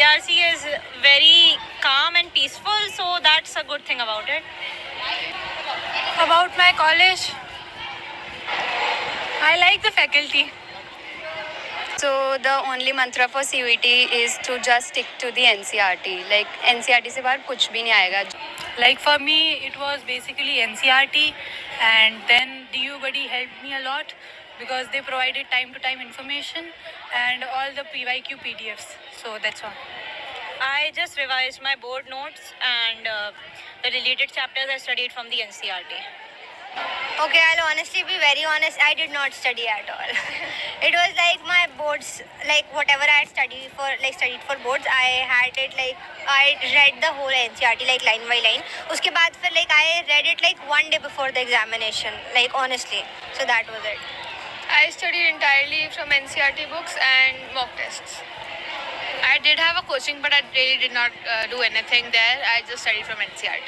DRC is very calm and peaceful, so that's a good thing about it. About my college, I like the faculty. So the only mantra for CUET is to just stick to the NCERT. Like NCERT से बाहर कुछ भी नहीं आएगा. Like for me, it was basically NCERT, and then DU Buddy helped me a lot because they provided time-to-time information and all the PYQ PDFs. So that's all. I just revised my board notes and the related chapters I studied from the NCERT. Okay, I'll honestly be very honest, I did not study at all. It was like my boards, like whatever I had studied for boards, I had it like, I read the whole NCERT like line by line. Uske baad fir like I read it like one day before the examination, like honestly. So that was it. I studied entirely from NCERT books and mock tests. I did have a coaching, but I really did not do anything there. I just studied from NCERT.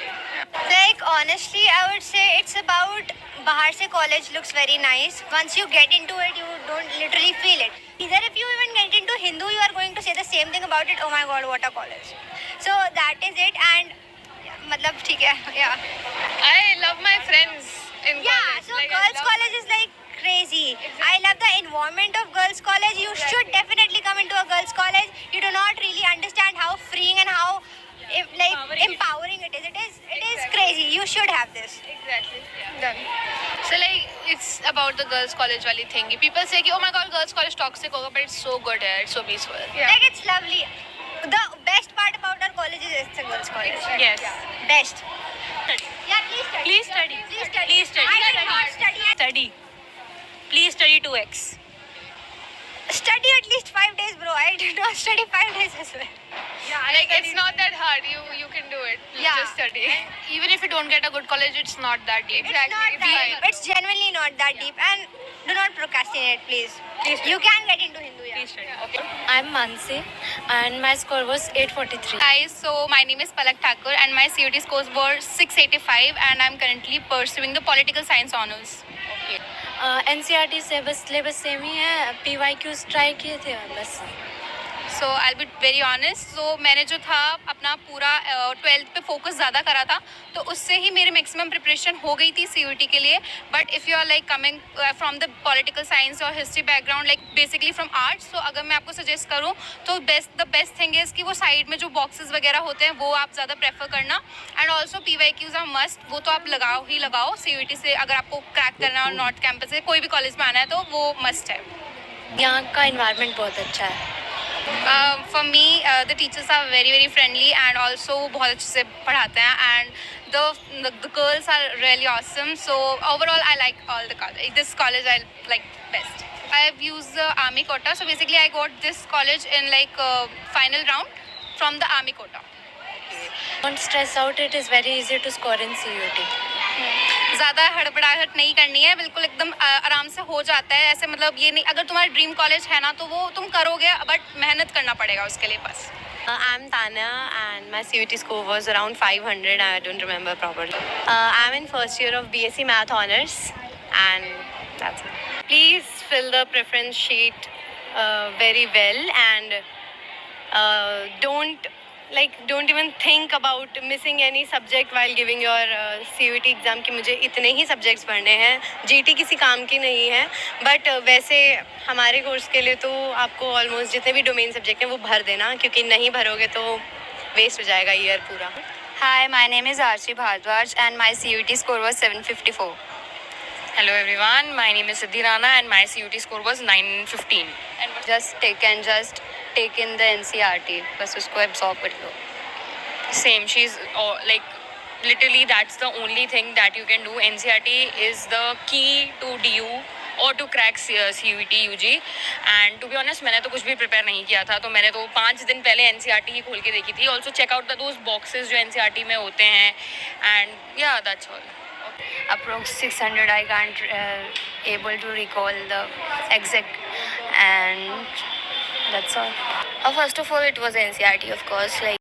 Like honestly, I would say it's about Bahar se college looks very nice. Once you get into it, you don't literally feel it. Either if you even get into Hindu, you are going to say the same thing about it. Oh my God, what a college! So that is it. And matlab theek hai, yeah. I love my friends in college. Yeah, so girls' college is like crazy. Exactly. I love the environment of girls' college. You should definitely come into a girls' college. You do not really understand how freeing and how empowering it is. It is crazy. You should have this. Exactly. Done. So like it's about the girls' college wali thingy. People say, oh my God, girls' college toxic hoga, but it's so good here. It's so peaceful. Yeah. Like it's lovely. The best part about our college is it's a girls' college. Exactly. Yes. Yeah. Best. Yeah, please study. Please study. Please study. Please study. I did not study. Study. Please study 2x. Study at least 5 days, bro. I did not study 5 days as well. Yeah, like it's not that hard. You can do it. You Yeah. just study. Even if you don't get a good college, it's not that deep. It's not that deep. It's genuinely not that deep. And do not procrastinate, please. You can get into Hindu, yeah. Please study. Okay. I'm Mansi, and my score was 843. Guys, so my name is Palak Thakur and my CUT scores were 685 and I'm currently pursuing the political science honors. NCERT से बस syllabus same ही है. PYQs try किए थे बस. So I'll be very honest. So मैंने जो था अपना पूरा 12th पे फोकस ज़्यादा करा था तो उससे ही मेरी मैक्सिमम प्रिपरेशन हो गई थी CUT के लिए. But if you are like coming from the political science और history background like basically from arts, तो अगर मैं आपको सजेस्ट करूँ तो द बेस्ट थिंग इज़ कि वो साइड में जो बॉक्सेस वगैरह होते हैं वो आप ज़्यादा प्रेफर करना. And also PYQs are must, वो तो आप लगाओ ही लगाओ. CUT से अगर आपको क्रैक करना है और नॉर्थ कैंपस से कोई भी कॉलेज में आना है तो वो मस्ट है. यहाँ का इन्वायरमेंट बहुत अच्छा है. For me, the teachers are very friendly and also बहुत अच्छे से पढ़ाते हैं and the girls are really awesome. So overall, I like all the college. This college I like best. I have used the army quota. So basically, I got this college in like final round from the army quota. Don't stress out. It is very easy to score in CUT. ज़्यादा हड़बड़ाहट नहीं करनी है, बिल्कुल एकदम आराम से हो जाता है. ऐसे मतलब ये नहीं, अगर तुम्हारा ड्रीम कॉलेज है ना तो वो तुम करोगे, बट मेहनत करना पड़ेगा उसके लिए बस. I'm Tanya and my CUT score was around 500. I don't remember properly. I'm in first year of BSc Math Honors and that's it. Please fill the preference sheet very well and don't even think about missing any subject while giving your CUT exam कि मुझे इतने ही subjects पढ़ने हैं. GT किसी काम की नहीं है, but वैसे हमारे कोर्स के लिए तो आपको ऑलमोस्ट जितने भी डोमेन सब्जेक्ट हैं वो भर देना, क्योंकि नहीं भरोगे तो वेस्ट हो जाएगा ईयर पूरा. Hi, my name is Archie Bhardwaj and my CUT score was 754. Hello everyone. My name is Siddhi Rana and my CUT score was 915. Just take in the NCERT. बस उसको absorb कर लो. Same. She's like literally that's the only thing that you can do. NCERT is the key to DU or to crack CUT UG. And to be honest, मैंने तो कुछ भी prepare नहीं किया था, तो मैंने तो 5 दिन पहले NCERT ही खोल के देखी थी. Also check out those boxes जो NCERT में होते हैं. And yeah, that's all. Approx 600. I can't able to recall the exact, and that's all. First of all, it was NCERT, of course. Like